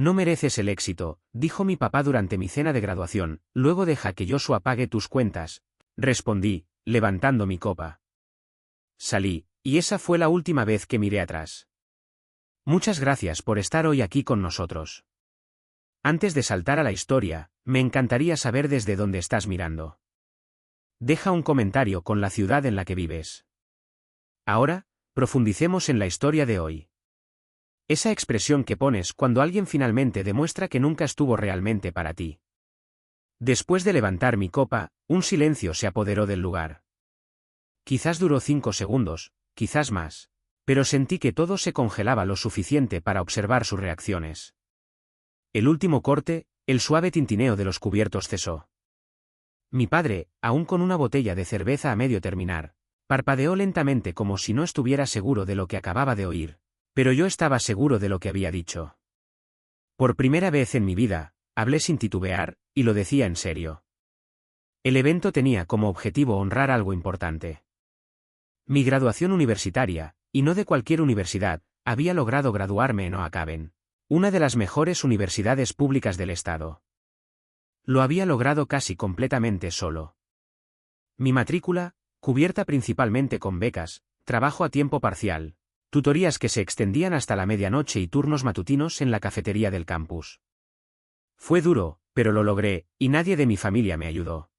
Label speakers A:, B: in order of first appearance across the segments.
A: No mereces el éxito, dijo mi papá durante mi cena de graduación, luego deja que Joshua pague tus cuentas, respondí, levantando mi copa. Salí, y esa fue la última vez que miré atrás. Muchas gracias por estar hoy aquí con nosotros. Antes de saltar a la historia, me encantaría saber desde dónde estás mirando. Deja un comentario con la ciudad en la que vives. Ahora, profundicemos en la historia de hoy. Esa expresión que pones cuando alguien finalmente demuestra que nunca estuvo realmente para ti. Después de levantar mi copa, un silencio se apoderó del lugar. Quizás duró 5 segundos, quizás más, pero sentí que todo se congelaba lo suficiente para observar sus reacciones. El último corte, el suave tintineo de los cubiertos cesó. Mi padre, aún con una botella de cerveza a medio terminar, parpadeó lentamente como si no estuviera seguro de lo que acababa de oír, pero yo estaba seguro de lo que había dicho. Por primera vez en mi vida, hablé sin titubear, y lo decía en serio. El evento tenía como objetivo honrar algo importante. Mi graduación universitaria, y no de cualquier universidad, había logrado graduarme en Oakaven, una de las mejores universidades públicas del estado. Lo había logrado casi completamente solo. Mi matrícula, cubierta principalmente con becas, trabajo a tiempo parcial, tutorías que se extendían hasta la medianoche y turnos matutinos en la cafetería del campus. Fue duro, pero lo logré, y nadie de mi familia me ayudó.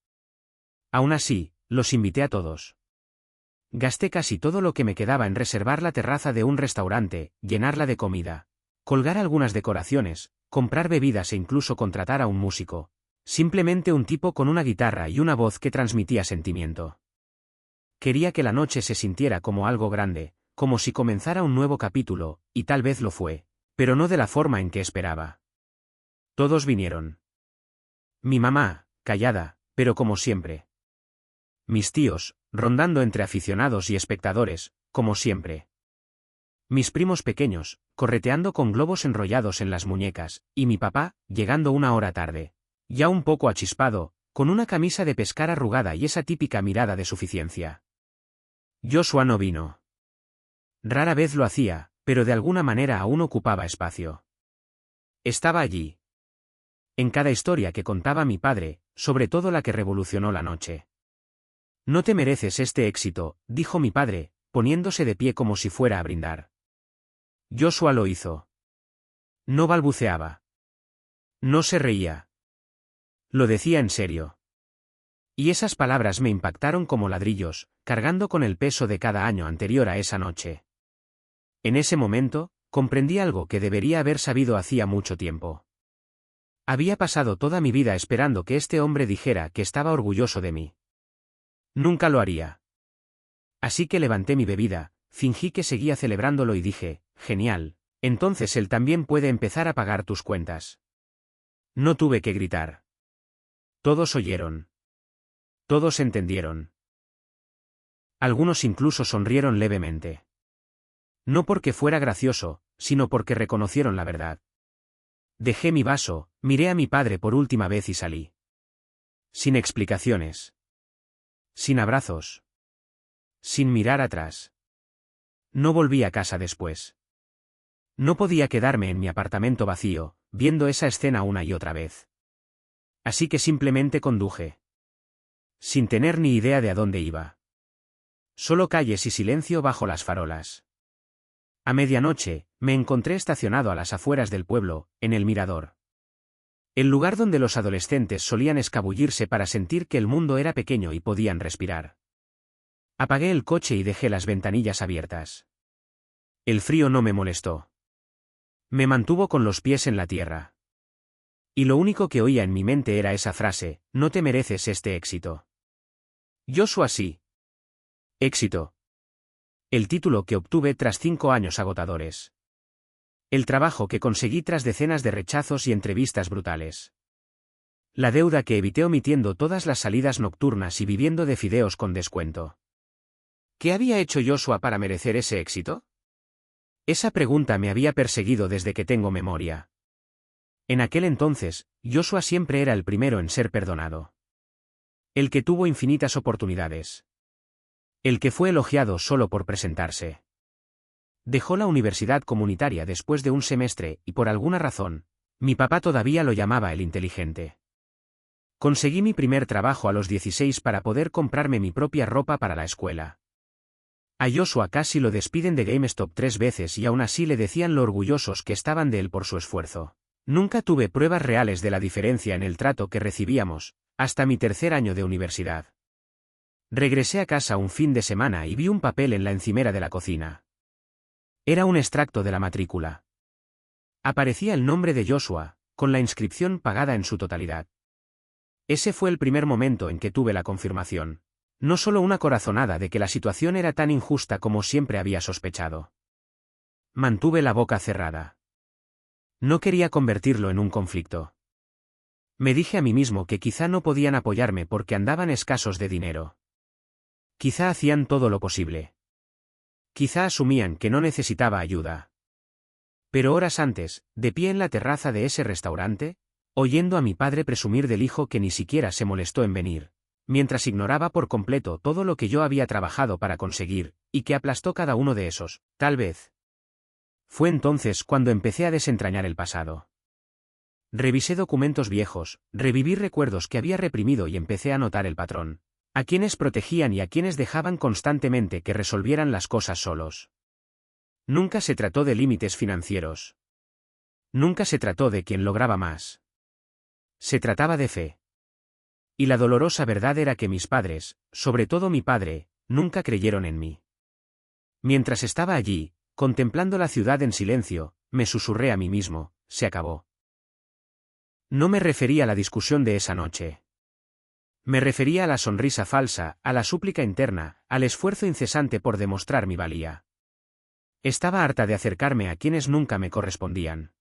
A: Aún así, los invité a todos. Gasté casi todo lo que me quedaba en reservar la terraza de un restaurante, llenarla de comida, colgar algunas decoraciones, comprar bebidas e incluso contratar a un músico. Simplemente un tipo con una guitarra y una voz que transmitía sentimiento. Quería que la noche se sintiera como algo grande, como si comenzara un nuevo capítulo, y tal vez lo fue, pero no de la forma en que esperaba. Todos vinieron. Mi mamá, callada, pero como siempre. Mis tíos, rondando entre aficionados y espectadores, como siempre. Mis primos pequeños, correteando con globos enrollados en las muñecas, y mi papá, llegando 1 hora tarde. Ya un poco achispado, con una camisa de pescar arrugada y esa típica mirada de suficiencia. Joshua no vino. Rara vez lo hacía, pero de alguna manera aún ocupaba espacio. Estaba allí. En cada historia que contaba mi padre, sobre todo la que revolucionó la noche. No te mereces este éxito, dijo mi padre, poniéndose de pie como si fuera a brindar. Joshua lo hizo. No balbuceaba. No se reía. Lo decía en serio. Y esas palabras me impactaron como ladrillos, cargando con el peso de cada año anterior a esa noche. En ese momento, comprendí algo que debería haber sabido hacía mucho tiempo. Había pasado toda mi vida esperando que este hombre dijera que estaba orgulloso de mí. Nunca lo haría. Así que levanté mi bebida, fingí que seguía celebrándolo y dije, genial, entonces él también puede empezar a pagar tus cuentas. No tuve que gritar. Todos oyeron. Todos entendieron. Algunos incluso sonrieron levemente. No porque fuera gracioso, sino porque reconocieron la verdad. Dejé mi vaso, miré a mi padre por última vez y salí. Sin explicaciones. Sin abrazos. Sin mirar atrás. No volví a casa después. No podía quedarme en mi apartamento vacío, viendo esa escena una y otra vez. Así que simplemente conduje. Sin tener ni idea de a dónde iba. Solo calles y silencio bajo las farolas. A medianoche, me encontré estacionado a las afueras del pueblo, en el mirador. El lugar donde los adolescentes solían escabullirse para sentir que el mundo era pequeño y podían respirar. Apagué el coche y dejé las ventanillas abiertas. El frío no me molestó. Me mantuvo con los pies en la tierra. Y lo único que oía en mi mente era esa frase, no te mereces este éxito. Joshua sí. Éxito. El título que obtuve tras 5 años agotadores. El trabajo que conseguí tras decenas de rechazos y entrevistas brutales. La deuda que evité omitiendo todas las salidas nocturnas y viviendo de fideos con descuento. ¿Qué había hecho Joshua para merecer ese éxito? Esa pregunta me había perseguido desde que tengo memoria. En aquel entonces, Joshua siempre era el primero en ser perdonado. El que tuvo infinitas oportunidades. El que fue elogiado solo por presentarse. Dejó la universidad comunitaria después de un semestre y por alguna razón, Mi papá todavía lo llamaba el inteligente. Conseguí mi primer trabajo a los 16 para poder comprarme mi propia ropa para la escuela. A Joshua casi lo despiden de GameStop 3 veces y aún así le decían lo orgullosos que estaban de él por su esfuerzo. Nunca tuve pruebas reales de la diferencia en el trato que recibíamos, hasta mi tercer año de universidad. Regresé a casa un fin de semana y vi un papel en la encimera de la cocina. Era un extracto de la matrícula. Aparecía el nombre de Joshua, con la inscripción pagada en su totalidad. Ese fue el primer momento en que tuve la confirmación. No solo una corazonada de que la situación era tan injusta como siempre había sospechado. Mantuve la boca cerrada. No quería convertirlo en un conflicto. Me dije a mí mismo que quizá no podían apoyarme porque andaban escasos de dinero. Quizá hacían todo lo posible. Quizá asumían que no necesitaba ayuda. Pero horas antes, de pie en la terraza de ese restaurante, oyendo a mi padre presumir del hijo que ni siquiera se molestó en venir, mientras ignoraba por completo todo lo que yo había trabajado para conseguir, y que aplastó cada uno de esos, tal vez. Fue entonces cuando empecé a desentrañar el pasado. Revisé documentos viejos, reviví recuerdos que había reprimido y empecé a notar el patrón. A quienes protegían y a quienes dejaban constantemente que resolvieran las cosas solos. Nunca se trató de límites financieros. Nunca se trató de quien lograba más. Se trataba de fe. Y la dolorosa verdad era que mis padres, sobre todo mi padre, nunca creyeron en mí. Mientras estaba allí, contemplando la ciudad en silencio, me susurré a mí mismo, se acabó. No me refería a la discusión de esa noche. Me refería a la sonrisa falsa, a la súplica interna, al esfuerzo incesante por demostrar mi valía. Estaba harta de acercarme a quienes nunca me correspondían.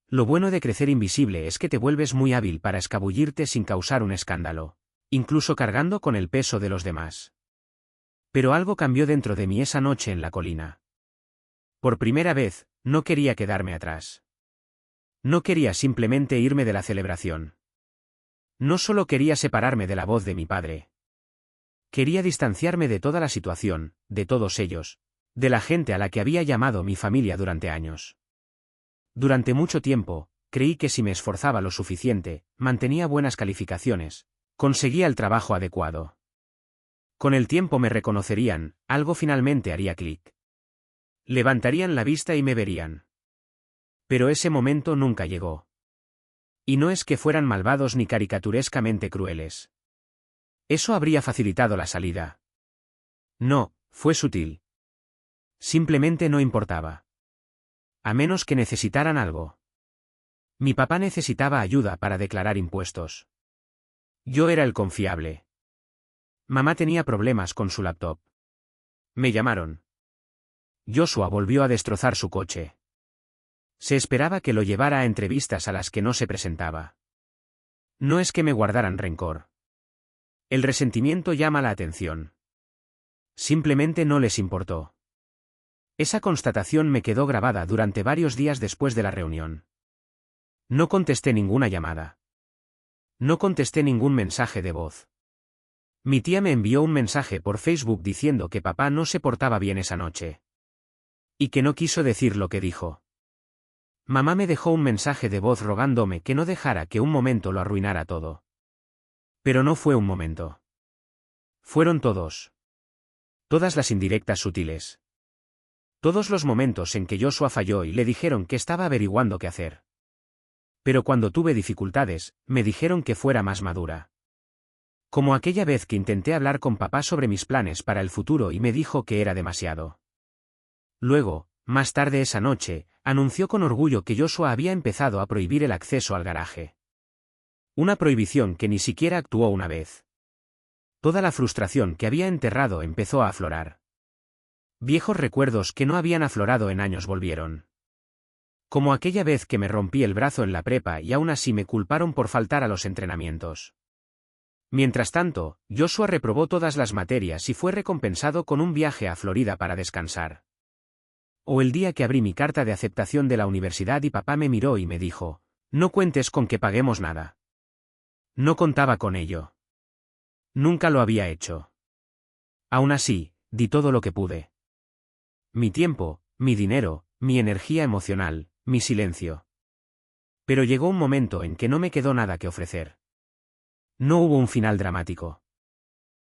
A: Lo bueno de crecer invisible es que te vuelves muy hábil para escabullirte sin causar un escándalo, incluso cargando con el peso de los demás. Pero algo cambió dentro de mí esa noche en la colina. Por primera vez, no quería quedarme atrás. No quería simplemente irme de la celebración. No solo quería separarme de la voz de mi padre. Quería distanciarme de toda la situación, de todos ellos, de la gente a la que había llamado mi familia durante años. Durante mucho tiempo, creí que si me esforzaba lo suficiente, mantenía buenas calificaciones, conseguía el trabajo adecuado. Con el tiempo me reconocerían, algo finalmente haría clic. Levantarían la vista y me verían. Pero ese momento nunca llegó. Y no es que fueran malvados ni caricaturescamente crueles. Eso habría facilitado la salida. No, fue sutil. Simplemente no importaba. A menos que necesitaran algo. Mi papá necesitaba ayuda para declarar impuestos. Yo era el confiable. Mamá tenía problemas con su laptop. Me llamaron. Joshua volvió a destrozar su coche. Se esperaba que lo llevara a entrevistas a las que no se presentaba. No es que me guardaran rencor. El resentimiento llama la atención. Simplemente no les importó. Esa constatación me quedó grabada durante varios días después de la reunión. No contesté ninguna llamada. No contesté ningún mensaje de voz. Mi tía me envió un mensaje por Facebook diciendo que papá no se portaba bien esa noche. Y que no quiso decir lo que dijo. Mamá me dejó un mensaje de voz rogándome que no dejara que un momento lo arruinara todo. Pero no fue un momento. Fueron todos. Todas las indirectas sutiles. Todos los momentos en que Joshua falló y le dijeron que estaba averiguando qué hacer. Pero cuando tuve dificultades, me dijeron que fuera más madura. Como aquella vez que intenté hablar con papá sobre mis planes para el futuro y me dijo que era demasiado. Luego, más tarde esa noche, anunció con orgullo que Joshua había empezado a prohibir el acceso al garaje. Una prohibición que ni siquiera actuó una vez. Toda la frustración que había enterrado empezó a aflorar. Viejos recuerdos que no habían aflorado en años volvieron. Como aquella vez que me rompí el brazo en la prepa y aún así me culparon por faltar a los entrenamientos. Mientras tanto, Joshua reprobó todas las materias y fue recompensado con un viaje a Florida para descansar. O el día que abrí mi carta de aceptación de la universidad y papá me miró y me dijo, no cuentes con que paguemos nada. No contaba con ello. Nunca lo había hecho. Aún así, di todo lo que pude. Mi tiempo, mi dinero, mi energía emocional, mi silencio. Pero llegó un momento en que no me quedó nada que ofrecer. No hubo un final dramático.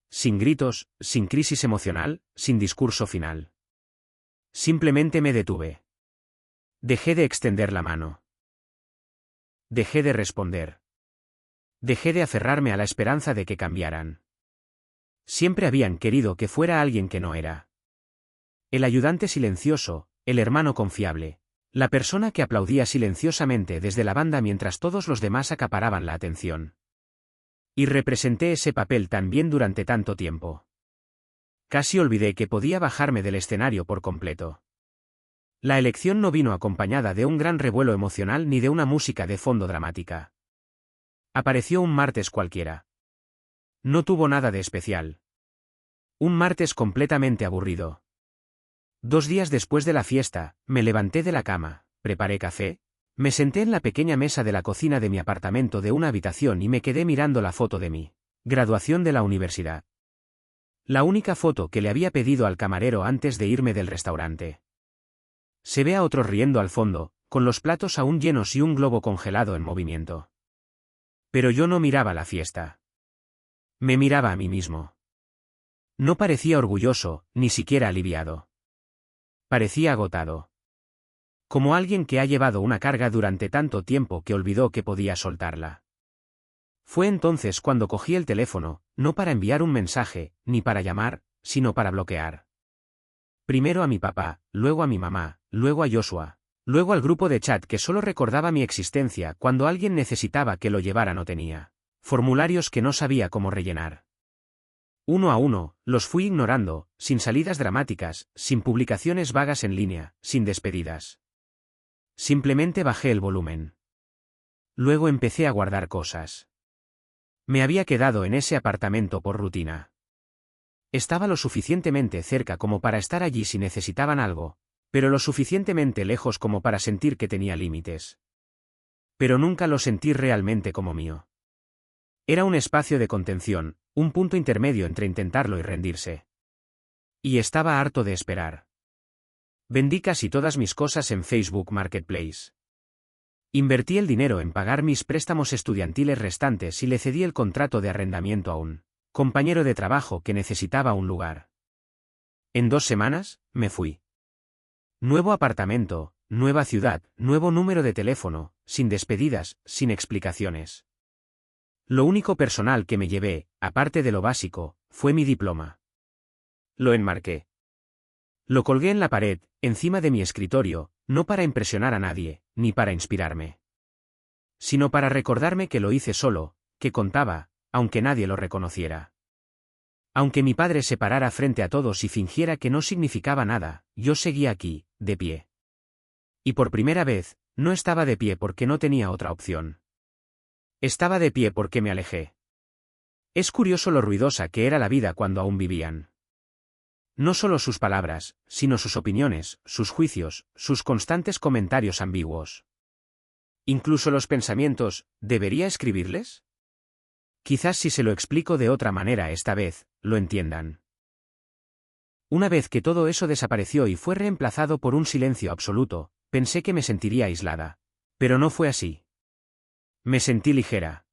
A: Sin gritos, sin crisis emocional, sin discurso final. Simplemente me detuve. Dejé de extender la mano. Dejé de responder. Dejé de aferrarme a la esperanza de que cambiaran. Siempre habían querido que fuera alguien que no era. El ayudante silencioso, el hermano confiable, la persona que aplaudía silenciosamente desde la banda mientras todos los demás acaparaban la atención. Y representé ese papel tan bien durante tanto tiempo. Casi olvidé que podía bajarme del escenario por completo. La elección no vino acompañada de un gran revuelo emocional ni de una música de fondo dramática. Apareció un martes cualquiera. No tuvo nada de especial. Un martes completamente aburrido. 2 días después de la fiesta, me levanté de la cama, preparé café, me senté en la pequeña mesa de la cocina de mi apartamento de una habitación y me quedé mirando la foto de mi graduación de la universidad. La única foto que le había pedido al camarero antes de irme del restaurante. Se ve a otros riendo al fondo, con los platos aún llenos y un globo congelado en movimiento. Pero yo no miraba la fiesta. Me miraba a mí mismo. No parecía orgulloso, ni siquiera aliviado. Parecía agotado. Como alguien que ha llevado una carga durante tanto tiempo que olvidó que podía soltarla. Fue entonces cuando cogí el teléfono, no para enviar un mensaje, ni para llamar, sino para bloquear. Primero a mi papá, luego a mi mamá, luego a Joshua, luego al grupo de chat que solo recordaba mi existencia cuando alguien necesitaba que lo llevara no tenía. Formularios que no sabía cómo rellenar. Uno a uno, los fui ignorando, sin salidas dramáticas, sin publicaciones vagas en línea, sin despedidas. Simplemente bajé el volumen. Luego empecé a guardar cosas. Me había quedado en ese apartamento por rutina. Estaba lo suficientemente cerca como para estar allí si necesitaban algo, pero lo suficientemente lejos como para sentir que tenía límites. Pero nunca lo sentí realmente como mío. Era un espacio de contención, un punto intermedio entre intentarlo y rendirse. Y estaba harto de esperar. Vendí casi todas mis cosas en Facebook Marketplace. Invertí el dinero en pagar mis préstamos estudiantiles restantes y le cedí el contrato de arrendamiento a un compañero de trabajo que necesitaba un lugar. En 2 semanas, me fui. Nuevo apartamento, nueva ciudad, nuevo número de teléfono, sin despedidas, sin explicaciones. Lo único personal que me llevé, aparte de lo básico, fue mi diploma. Lo enmarqué. Lo colgué en la pared, encima de mi escritorio, no para impresionar a nadie, ni para inspirarme. Sino para recordarme que lo hice solo, que contaba, aunque nadie lo reconociera. Aunque mi padre se parara frente a todos y fingiera que no significaba nada, yo seguía aquí, de pie. Y por primera vez, no estaba de pie porque no tenía otra opción. Estaba de pie porque me alejé. Es curioso lo ruidosa que era la vida cuando aún vivían. No solo sus palabras, sino sus opiniones, sus juicios, sus constantes comentarios ambiguos. Incluso los pensamientos, ¿debería escribirles? Quizás si se lo explico de otra manera esta vez, lo entiendan. Una vez que todo eso desapareció y fue reemplazado por un silencio absoluto, pensé que me sentiría aislada. Pero no fue así. Me sentí ligera.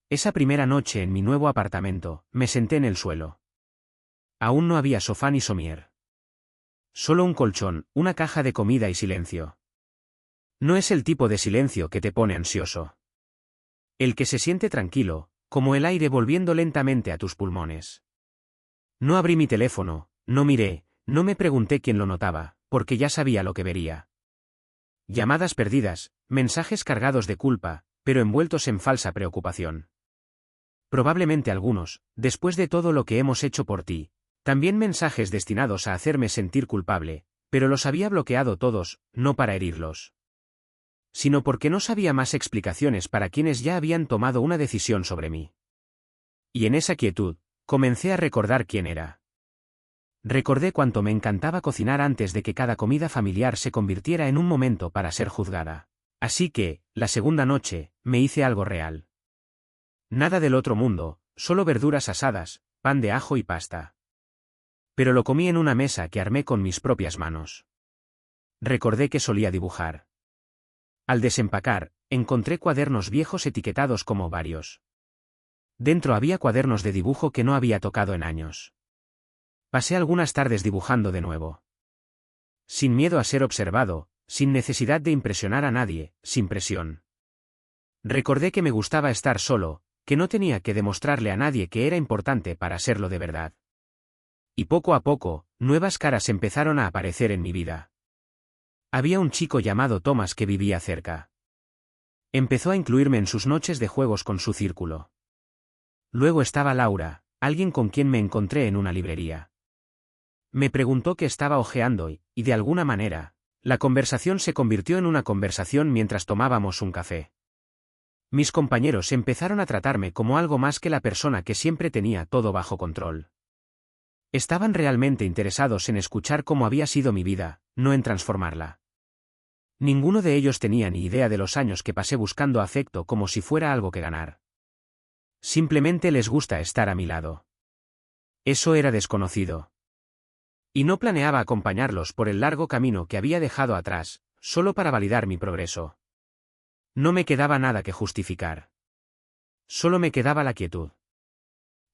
A: Esa primera noche en mi nuevo apartamento, me senté en el suelo. Aún no había sofá ni somier. Solo un colchón, una caja de comida y silencio. No es el tipo de silencio que te pone ansioso. El que se siente tranquilo, como el aire volviendo lentamente a tus pulmones. No abrí mi teléfono, no miré, no me pregunté quién lo notaba, porque ya sabía lo que vería. Llamadas perdidas, mensajes cargados de culpa, pero envueltos en falsa preocupación. Probablemente algunos, después de todo lo que hemos hecho por ti, también mensajes destinados a hacerme sentir culpable, pero los había bloqueado todos, no para herirlos, sino porque no sabía más explicaciones para quienes ya habían tomado una decisión sobre mí. Y en esa quietud, comencé a recordar quién era. Recordé cuánto me encantaba cocinar antes de que cada comida familiar se convirtiera en un momento para ser juzgada. Así que, la segunda noche, me hice algo real. Nada del otro mundo, solo verduras asadas, pan de ajo y pasta. Pero lo comí en una mesa que armé con mis propias manos. Recordé que solía dibujar. Al desempacar, encontré cuadernos viejos etiquetados como varios. Dentro había cuadernos de dibujo que no había tocado en años. Pasé algunas tardes dibujando de nuevo. Sin miedo a ser observado, sin necesidad de impresionar a nadie, sin presión. Recordé que me gustaba estar solo, que no tenía que demostrarle a nadie que era importante para serlo de verdad. Y poco a poco, nuevas caras empezaron a aparecer en mi vida. Había un chico llamado Thomas que vivía cerca. Empezó a incluirme en sus noches de juegos con su círculo. Luego estaba Laura, alguien con quien me encontré en una librería. Me preguntó qué estaba hojeando y, de alguna manera, la conversación se convirtió en una conversación mientras tomábamos un café. Mis compañeros empezaron a tratarme como algo más que la persona que siempre tenía todo bajo control. Estaban realmente interesados en escuchar cómo había sido mi vida, no en transformarla. Ninguno de ellos tenía ni idea de los años que pasé buscando afecto como si fuera algo que ganar. Simplemente les gusta estar a mi lado. Eso era desconocido. Y no planeaba acompañarlos por el largo camino que había dejado atrás, solo para validar mi progreso. No me quedaba nada que justificar. Solo me quedaba la quietud.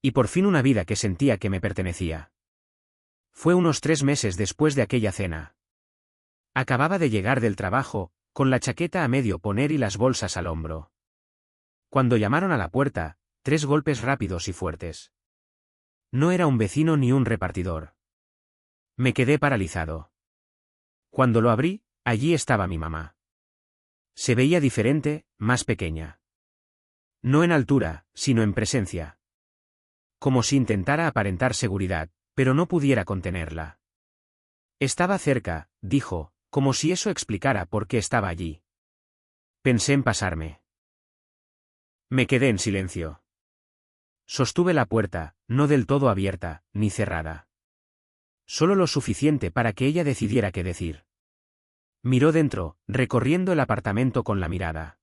A: Y por fin una vida que sentía que me pertenecía. Fue unos 3 meses después de aquella cena. Acababa de llegar del trabajo, con la chaqueta a medio poner y las bolsas al hombro. Cuando llamaron a la puerta, 3 golpes rápidos y fuertes. No era un vecino ni un repartidor. Me quedé paralizado. Cuando lo abrí, allí estaba mi mamá. Se veía diferente, más pequeña. No en altura, sino en presencia. Como si intentara aparentar seguridad, pero no pudiera contenerla. Estaba cerca, dijo, como si eso explicara por qué estaba allí. Pensé en pasarme. Me quedé en silencio. Sostuve la puerta, no del todo abierta, ni cerrada. Solo lo suficiente para que ella decidiera qué decir. Miró dentro, recorriendo el apartamento con la mirada.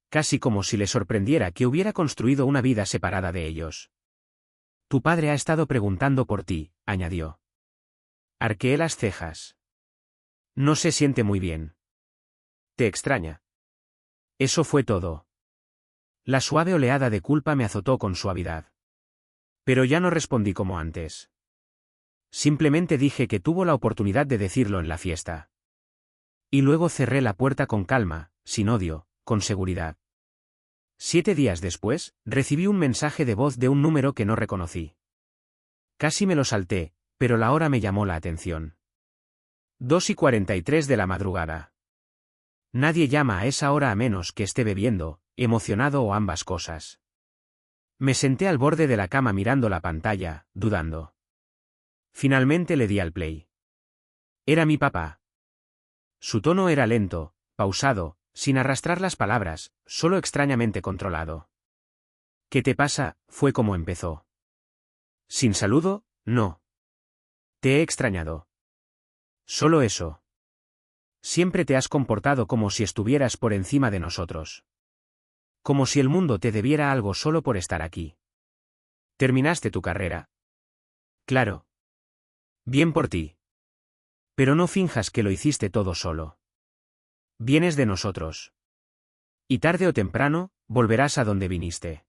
A: Casi como si le sorprendiera que hubiera construido una vida separada de ellos. Tu padre ha estado preguntando por ti, añadió. Arqueé las cejas. No se siente muy bien. ¿Te extraña? Eso fue todo. La suave oleada de culpa me azotó con suavidad. Pero ya no respondí como antes. Simplemente dije que tuvo la oportunidad de decirlo en la fiesta. Y luego cerré la puerta con calma, sin odio, con seguridad. 7 días después, recibí un mensaje de voz de un número que no reconocí. Casi me lo salté, pero la hora me llamó la atención. 2:43 de la madrugada. Nadie llama a esa hora a menos que esté bebiendo, emocionado o ambas cosas. Me senté al borde de la cama mirando la pantalla, dudando. Finalmente le di al play. Era mi papá. Su tono era lento, pausado, sin arrastrar las palabras, solo extrañamente controlado. ¿Qué te pasa? Fue como empezó. Sin saludo, no. Te he extrañado. Solo eso. Siempre te has comportado como si estuvieras por encima de nosotros. Como si el mundo te debiera algo solo por estar aquí. ¿Terminaste tu carrera? Claro. Bien por ti. Pero no finjas que lo hiciste todo solo. Vienes de nosotros. Y tarde o temprano, volverás a donde viniste.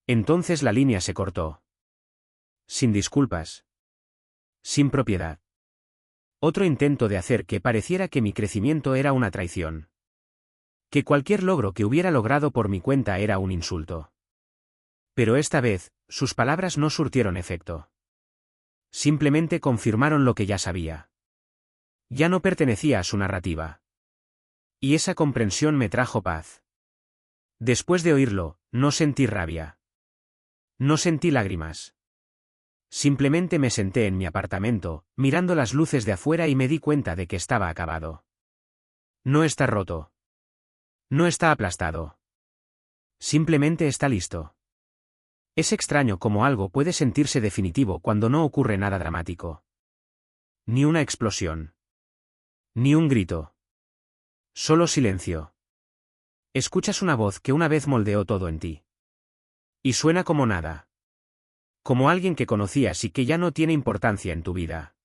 A: Entonces la línea se cortó. Sin disculpas. Sin propiedad. Otro intento de hacer que pareciera que mi crecimiento era una traición. Que cualquier logro que hubiera logrado por mi cuenta era un insulto. Pero esta vez, sus palabras no surtieron efecto. Simplemente confirmaron lo que ya sabía. Ya no pertenecía a su narrativa. Y esa comprensión me trajo paz. Después de oírlo, no sentí rabia. No sentí lágrimas. Simplemente me senté en mi apartamento, mirando las luces de afuera y me di cuenta de que estaba acabado. No está roto. No está aplastado. Simplemente está listo. Es extraño cómo algo puede sentirse definitivo cuando no ocurre nada dramático. Ni una explosión. Ni un grito. Solo silencio. Escuchas una voz que una vez moldeó todo en ti. Y suena como nada. Como alguien que conocías y que ya no tiene importancia en tu vida.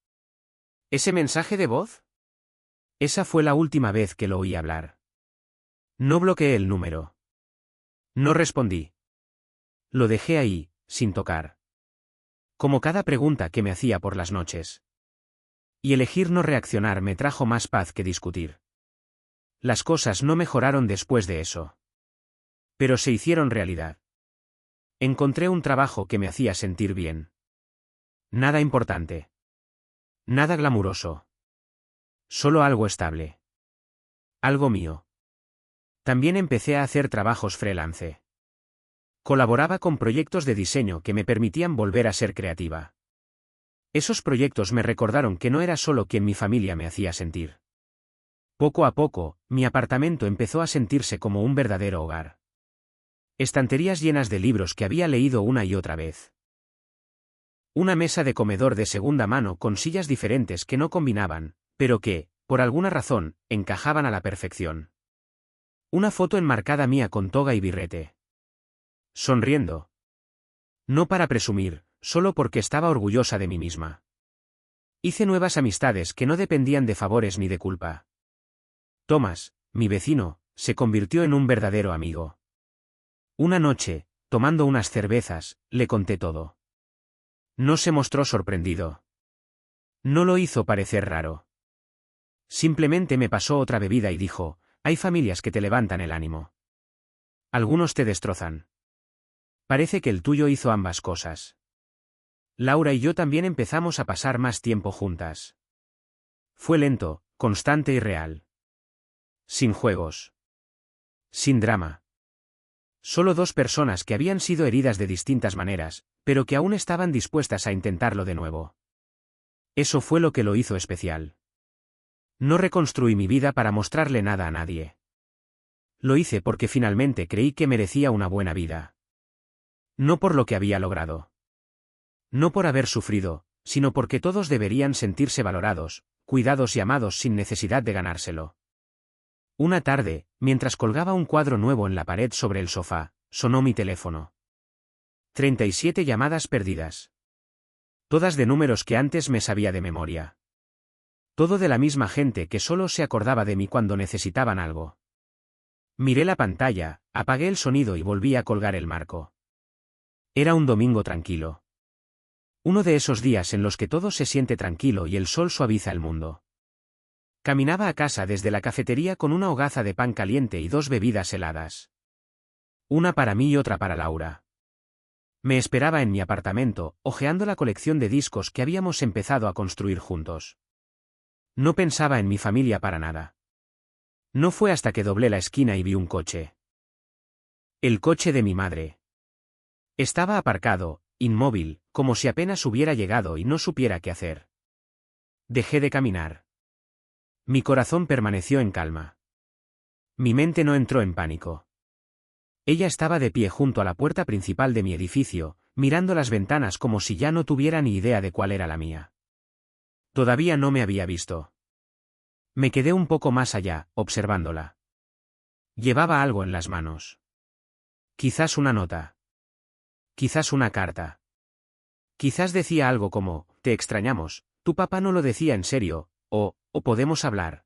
A: ¿Ese mensaje de voz? Esa fue la última vez que lo oí hablar. No bloqueé el número. No respondí. Lo dejé ahí, sin tocar. Como cada pregunta que me hacía por las noches. Y elegir no reaccionar me trajo más paz que discutir. Las cosas no mejoraron después de eso. Pero se hicieron realidad. Encontré un trabajo que me hacía sentir bien. Nada importante. Nada glamuroso. Solo algo estable. Algo mío. También empecé a hacer trabajos freelance. Colaboraba con proyectos de diseño que me permitían volver a ser creativa. Esos proyectos me recordaron que no era solo quien mi familia me hacía sentir. Poco a poco, mi apartamento empezó a sentirse como un verdadero hogar. Estanterías llenas de libros que había leído una y otra vez. Una mesa de comedor de segunda mano con sillas diferentes que no combinaban, pero que, por alguna razón, encajaban a la perfección. Una foto enmarcada mía con toga y birrete. Sonriendo. No para presumir, solo porque estaba orgullosa de mí misma. Hice nuevas amistades que no dependían de favores ni de culpa. Thomas, mi vecino, se convirtió en un verdadero amigo. Una noche, tomando unas cervezas, le conté todo. No se mostró sorprendido. No lo hizo parecer raro. Simplemente me pasó otra bebida y dijo, hay familias que te levantan el ánimo. Algunos te destrozan. Parece que el tuyo hizo ambas cosas. Laura y yo también empezamos a pasar más tiempo juntas. Fue lento, constante y real. Sin juegos. Sin drama. Solo dos personas que habían sido heridas de distintas maneras, pero que aún estaban dispuestas a intentarlo de nuevo. Eso fue lo que lo hizo especial. No reconstruí mi vida para mostrarle nada a nadie. Lo hice porque finalmente creí que merecía una buena vida. No por lo que había logrado. No por haber sufrido, sino porque todos deberían sentirse valorados, cuidados y amados sin necesidad de ganárselo. Una tarde, mientras colgaba un cuadro nuevo en la pared sobre el sofá, sonó mi teléfono. 37 llamadas perdidas. Todas de números que antes me sabía de memoria. Todo de la misma gente que solo se acordaba de mí cuando necesitaban algo. Miré la pantalla, apagué el sonido y volví a colgar el marco. Era un domingo tranquilo. Uno de esos días en los que todo se siente tranquilo y el sol suaviza el mundo. Caminaba a casa desde la cafetería con una hogaza de pan caliente y dos bebidas heladas. Una para mí y otra para Laura. Me esperaba en mi apartamento, hojeando la colección de discos que habíamos empezado a construir juntos. No pensaba en mi familia para nada. No fue hasta que doblé la esquina y vi un coche. El coche de mi madre. Estaba aparcado, inmóvil, como si apenas hubiera llegado y no supiera qué hacer. Dejé de caminar. Mi corazón permaneció en calma. Mi mente no entró en pánico. Ella estaba de pie junto a la puerta principal de mi edificio, mirando las ventanas como si ya no tuviera ni idea de cuál era la mía. Todavía no me había visto. Me quedé un poco más allá, observándola. Llevaba algo en las manos. Quizás una nota. Quizás una carta. Quizás decía algo como, te extrañamos, tu papá no lo decía en serio, o podemos hablar.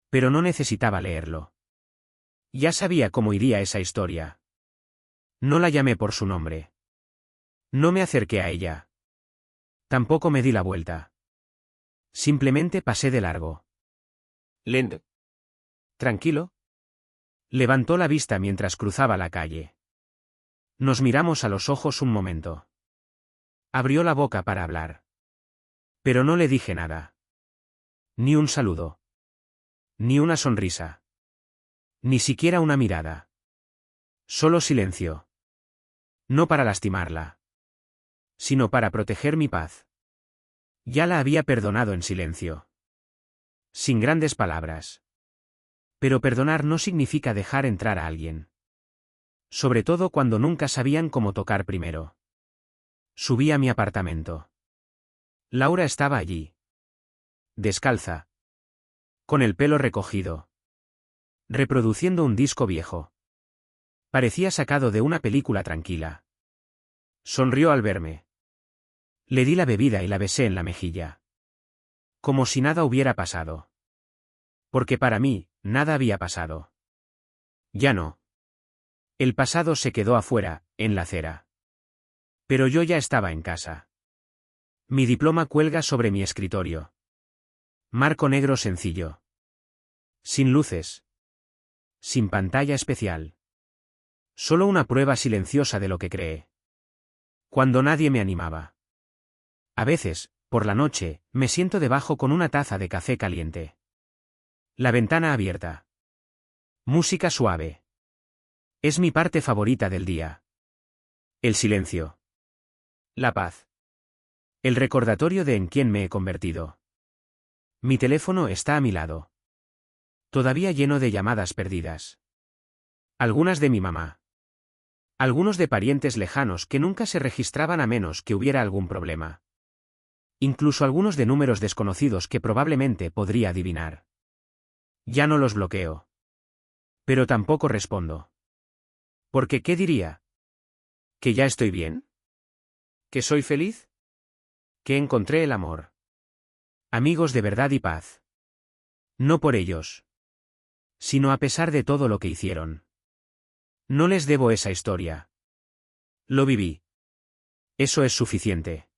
A: Pero no necesitaba leerlo. Ya sabía cómo iría esa historia. No la llamé por su nombre. No me acerqué a ella. Tampoco me di la vuelta. Simplemente pasé de largo. Lent. ¿Tranquilo? Levantó la vista mientras cruzaba la calle. Nos miramos a los ojos un momento. Abrió la boca para hablar. Pero no le dije nada. Ni un saludo. Ni una sonrisa. Ni siquiera una mirada. Solo silencio. No para lastimarla. Sino para proteger mi paz. Ya la había perdonado en silencio. Sin grandes palabras. Pero perdonar no significa dejar entrar a alguien. Sobre todo cuando nunca sabían cómo tocar primero. Subí a mi apartamento. Laura estaba allí. Descalza. Con el pelo recogido. Reproduciendo un disco viejo. Parecía sacado de una película tranquila. Sonrió al verme. Le di la bebida y la besé en la mejilla. Como si nada hubiera pasado. Porque para mí, nada había pasado. Ya no. El pasado se quedó afuera, en la acera. Pero yo ya estaba en casa. Mi diploma cuelga sobre mi escritorio. Marco negro sencillo. Sin luces. Sin pantalla especial. Solo una prueba silenciosa de lo que cree. Cuando nadie me animaba. A veces, por la noche, me siento debajo con una taza de café caliente. La ventana abierta. Música suave. Es mi parte favorita del día. El silencio. La paz. El recordatorio de en quién me he convertido. Mi teléfono está a mi lado. Todavía lleno de llamadas perdidas. Algunas de mi mamá. Algunos de parientes lejanos que nunca se registraban a menos que hubiera algún problema. Incluso algunos de números desconocidos que probablemente podría adivinar. Ya no los bloqueo. Pero tampoco respondo. Porque ¿qué diría? ¿Que ya estoy bien? ¿Que soy feliz? ¿Que encontré el amor? Amigos de verdad y paz. No por ellos. Sino a pesar de todo lo que hicieron. No les debo esa historia. Lo viví. Eso es suficiente.